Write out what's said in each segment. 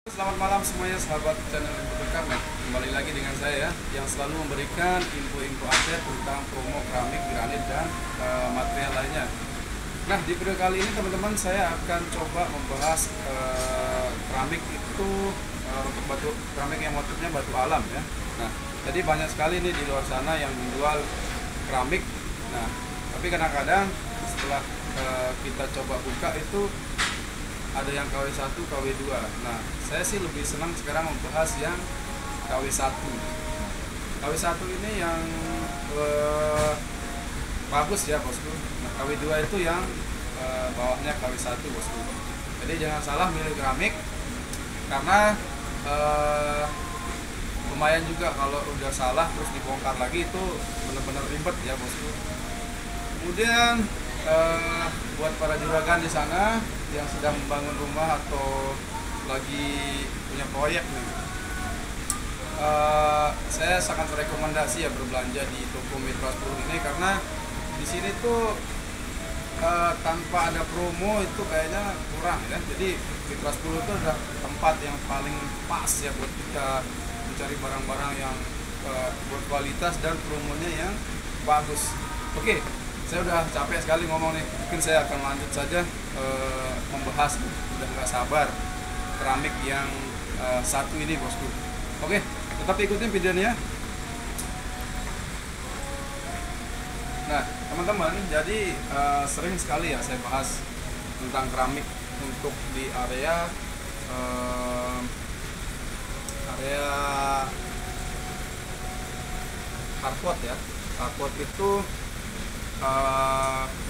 Selamat malam semuanya sahabat channel Info Berkah. Kembali lagi dengan saya yang selalu memberikan info-info update tentang promo keramik, granit dan material lainnya. Nah, di video kali ini teman-teman saya akan coba membahas keramik itu untuk batu keramik yang motifnya batu alam ya. Nah, jadi banyak sekali nih di luar sana yang menjual keramik. Nah, tapi kadang-kadang setelah kita coba buka itu ada yang KW1, KW2. Nah, saya sih lebih senang sekarang membahas yang KW1. KW1 ini yang bagus ya bosku. Nah, KW2 itu yang bawahnya KW1 bosku. Jadi jangan salah milih keramik karena lumayan juga kalau udah salah terus dibongkar lagi itu benar-benar ribet ya bosku. Kemudian buat para juragan di sana yang sedang membangun rumah atau lagi punya proyek nih, saya sangat rekomendasi ya berbelanja di toko Mitra 10 ini karena di sini tuh tanpa ada promo itu kayaknya kurang ya. Jadi Mitra 10 itu adalah tempat yang paling pas ya buat kita mencari barang-barang yang berkualitas dan promonya yang bagus. Oke, saya udah capek sekali ngomong nih, mungkin saya akan lanjut saja membahas. Udah nggak sabar keramik yang satu ini bosku. Oke, tetap ikutin videonya. Nah teman-teman, jadi sering sekali ya saya bahas tentang keramik untuk di area carport ya. Carport itu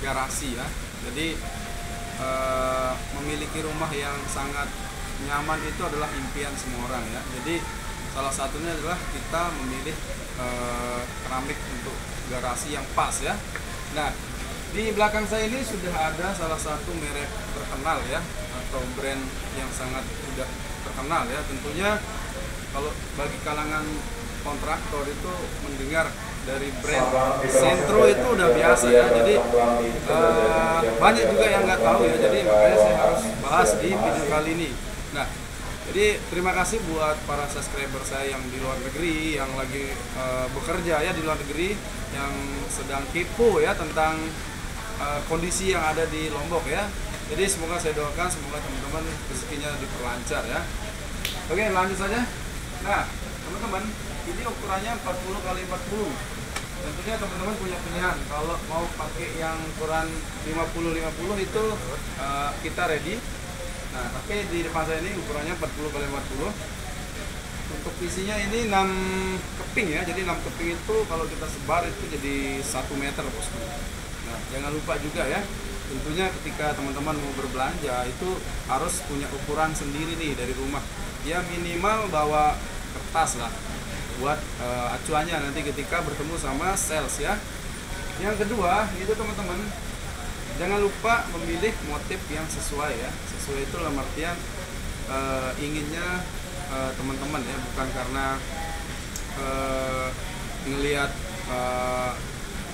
garasi ya. Jadi memiliki rumah yang sangat nyaman itu adalah impian semua orang ya. Jadi salah satunya adalah kita memilih keramik untuk garasi yang pas ya. Nah, di belakang saya ini sudah ada salah satu merek terkenal ya, atau brand yang sangat sudah terkenal ya. Tentunya kalau bagi kalangan kontraktor itu mendengar dari brand Sentro itu udah biasa ya. Jadi banyak juga yang nggak tahu ya. Jadi makanya saya harus bahas di video kali ini. Nah, jadi terima kasih buat para subscriber saya yang di luar negeri, yang lagi bekerja ya di luar negeri, yang sedang kepo ya tentang kondisi yang ada di Lombok ya. Jadi semoga saya doakan semoga teman-teman rezekinya diperlancar ya. Oke, lanjut saja. Nah, teman-teman, ini ukurannya 40 kali 40. Tentunya teman-teman punya pilihan. Kalau mau pakai yang ukuran 50-50 itu kita ready. Nah, tapi di depan saya ini ukurannya 40 kali 40. Untuk isinya ini 6 keping ya. Jadi 6 keping itu kalau kita sebar itu jadi 1 meter bosku. Nah, jangan lupa juga ya. Tentunya ketika teman-teman mau berbelanja itu harus punya ukuran sendiri nih dari rumah. Ya minimal bawa kertas lah buat acuannya nanti ketika bertemu sama sales ya. Yang kedua itu teman-teman, jangan lupa memilih motif yang sesuai ya. Sesuai itu dalam artian inginnya teman-teman ya, bukan karena ngelihat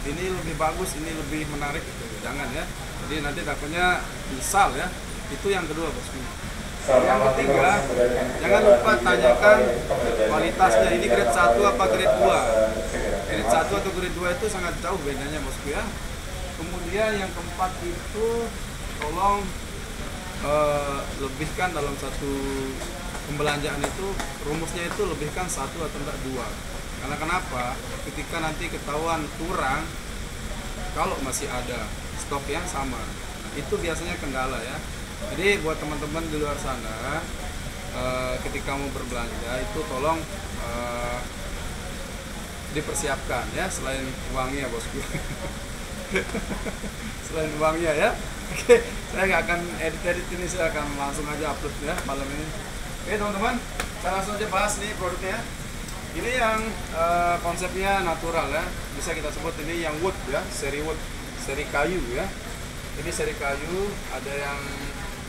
ini lebih bagus, ini lebih menarik gitu. Jangan ya. Jadi nanti takutnya misal ya. Itu yang kedua bosku. Yang ketiga, jangan lupa tanyakan kualitasnya, ini grade 1 apa grade 2. Grade 1 atau grade 2 itu sangat jauh bedanya bosku ya. Kemudian yang keempat itu tolong lebihkan dalam satu pembelanjaan itu, rumusnya itu lebihkan 1 atau enggak 2. Karena kenapa? Ketika nanti ketahuan kurang, kalau masih ada stok yang sama, nah, itu biasanya kendala ya. Jadi buat teman-teman di luar sana, ketika mau berbelanja itu tolong dipersiapkan ya, selain uangnya bosku. Selain uangnya ya. Oke, saya nggak akan edit ini, saya akan langsung aja upload ya malam ini. Oke teman-teman, saya langsung aja bahas nih produknya. Ini yang konsepnya natural ya, bisa kita sebut ini yang wood ya, seri wood, seri kayu ya. Ini seri kayu, ada yang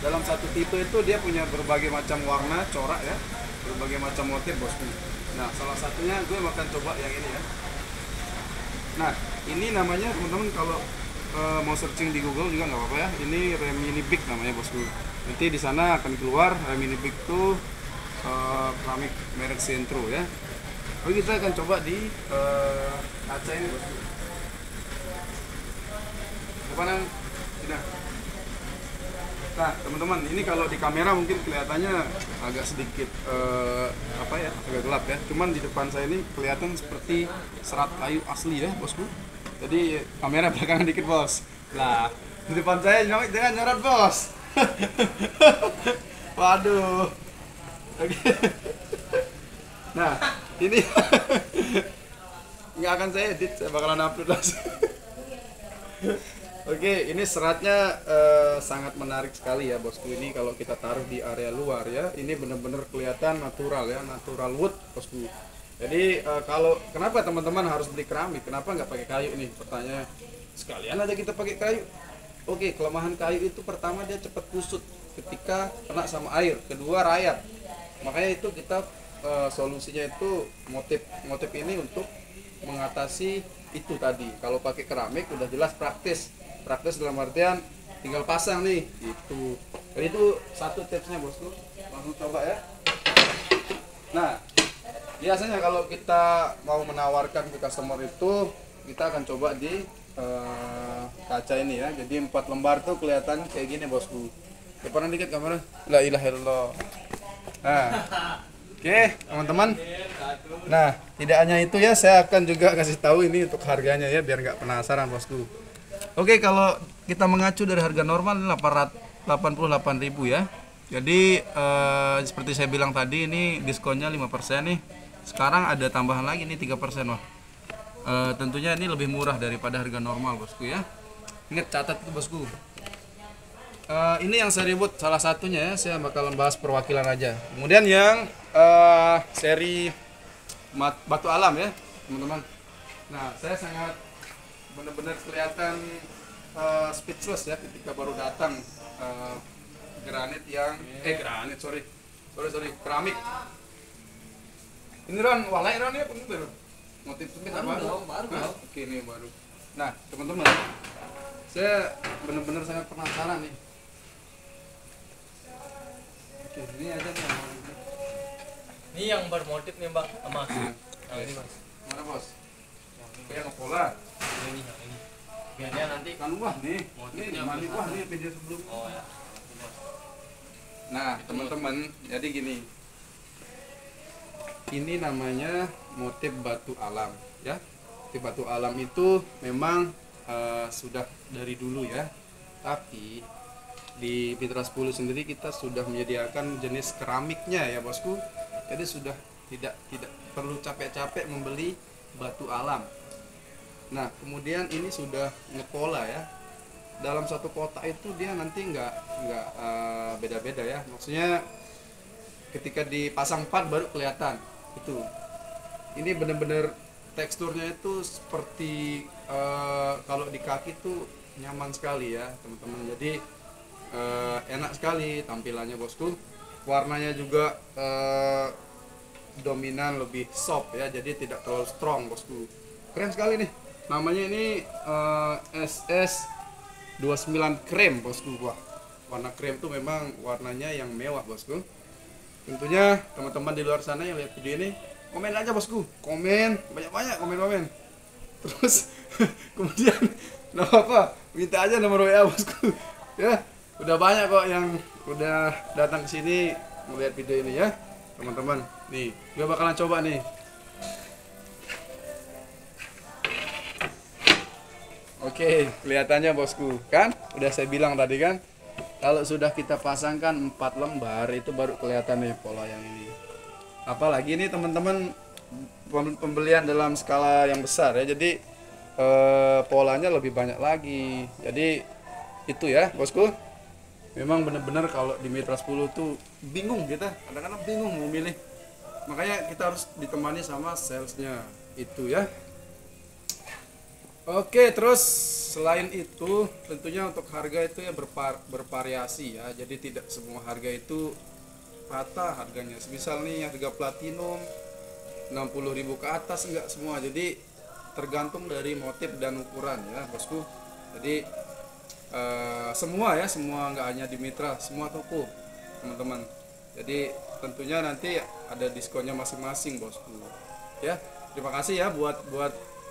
dalam satu tipe itu dia punya berbagai macam warna, corak ya, berbagai macam motif bosku. Nah, salah satunya gue akan coba yang ini ya. Nah, ini namanya teman-teman kalau mau searching di Google juga nggak apa-apa ya. Ini Remini Big namanya bosku. Nanti di sana akan keluar Remini Big itu keramik merek Sentro ya. Oke, kita akan coba di kaca ini bosku. Depanan, nah teman-teman, ini kalau di kamera mungkin kelihatannya agak sedikit agak gelap ya. Cuman di depan saya ini kelihatan seperti serat kayu asli ya bosku. Jadi kamera belakangan dikit bos. Nah di depan saya jangan nyorot bos. Waduh. Oke. Nah ini nggak akan saya edit, saya bakalan upload langsung. Oke, ini seratnya sangat menarik sekali ya bosku. Ini kalau kita taruh di area luar ya, ini benar-benar kelihatan natural ya, natural wood bosku. Jadi kalau kenapa teman-teman harus beli keramik? Kenapa nggak pakai kayu nih? Pertanyaannya, sekalian aja kita pakai kayu. Oke, kelemahan kayu itu pertama dia cepat kusut ketika kena sama air. Kedua rayap. Makanya itu kita solusinya itu motif ini untuk mengatasi itu tadi. Kalau pakai keramik udah jelas praktis dalam artian tinggal pasang nih itu. Jadi itu satu tipsnya bosku, langsung coba ya. Nah biasanya kalau kita mau menawarkan ke customer itu kita akan coba di kaca ini ya. Jadi 4 lembar tuh kelihatan kayak gini bosku. Depanan dikit kamera. La ilaha illallah. Nah oke teman-teman. Nah tidak hanya itu ya, saya akan juga kasih tahu ini untuk harganya ya biar nggak penasaran bosku. Oke, kalau kita mengacu dari harga normal 88.000 ya. Jadi seperti saya bilang tadi, ini diskonnya 5% nih. Sekarang ada tambahan lagi nih 3%. Wah. Tentunya ini lebih murah daripada harga normal bosku ya. Ingat, catat itu bosku. Ini yang saya ribut salah satunya ya, saya bakalan bahas perwakilan aja. Kemudian yang seri batu alam ya teman-teman. Nah saya sangat benar-benar kelihatan speechless ya ketika baru datang keramik. Keramik ini Ron, walai Ron ya bener motif sempit apa? Baru. Oke, ini baru. Nah teman-teman, saya benar-benar sangat penasaran nih. Oke, ini aja nih. Ini yang bermotif nih bang, emas. Yang ini mas. Mana bos? Yang pola. Yang ini. Biarnya nanti Kan wah nih. Ini mandi wah nih video sebelum. Oh ya. Nah teman-teman, jadi gini. Ini namanya motif batu alam ya. Motif batu alam itu memang sudah dari dulu ya. Tapi di Mitra 10 sendiri kita sudah menyediakan jenis keramiknya ya bosku. Jadi sudah tidak perlu capek-capek membeli batu alam. Nah kemudian ini sudah ngepola ya. Dalam satu kotak itu dia nanti nggak beda-beda ya. Maksudnya ketika dipasang 4 baru kelihatan itu. Ini bener-bener teksturnya itu seperti kalau di kaki tuh nyaman sekali ya teman-teman. Jadi enak sekali tampilannya bosku. Warnanya juga dominan, lebih soft ya, jadi tidak terlalu strong bosku. Keren sekali nih. Namanya ini SS 29 krem bosku. Wah, warna krem tuh memang warnanya yang mewah bosku. Tentunya teman-teman di luar sana yang lihat video ini komen aja bosku, komen banyak-banyak, komen. Terus kemudian nggak apa-apa, minta aja nomor WA bosku ya. Udah banyak kok yang udah datang ke sini melihat video ini ya teman-teman. Nih gue bakalan coba nih. Oke, kelihatannya bosku kan udah saya bilang tadi kan, kalau sudah kita pasangkan 4 lembar itu baru kelihatan nih pola yang ini. Apalagi ini teman-teman pembelian dalam skala yang besar ya, jadi polanya lebih banyak lagi. Jadi itu ya bosku, memang benar-benar kalau di Mitra 10 tuh bingung, kita kadang-kadang bingung mau milih, makanya kita harus ditemani sama salesnya itu ya. Oke, terus selain itu tentunya untuk harga itu ya bervariasi ya, jadi tidak semua harga itu rata harganya. Misal nih harga platinum 60.000 ke atas, enggak semua, jadi tergantung dari motif dan ukuran ya bosku. Jadi semua ya, semua nggak hanya di Mitra, semua toko teman-teman. Jadi tentunya nanti ada diskonnya masing-masing bosku. Ya, terima kasih ya buat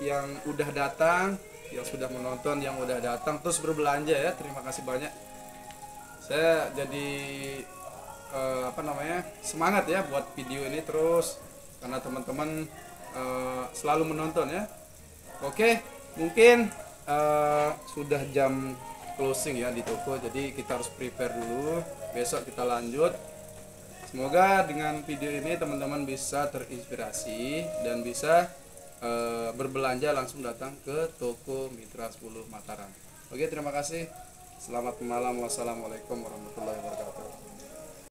yang udah datang, yang sudah menonton, yang udah datang terus berbelanja ya. Terima kasih banyak. Saya jadi semangat ya buat video ini terus karena teman-teman selalu menonton ya. Oke, mungkin sudah jam closing ya di toko, jadi kita harus prepare dulu. Besok kita lanjut. Semoga dengan video ini teman-teman bisa terinspirasi dan bisa berbelanja langsung datang ke toko Mitra 10 Mataram. Oke, terima kasih. Selamat malam. Wassalamualaikum warahmatullahi wabarakatuh.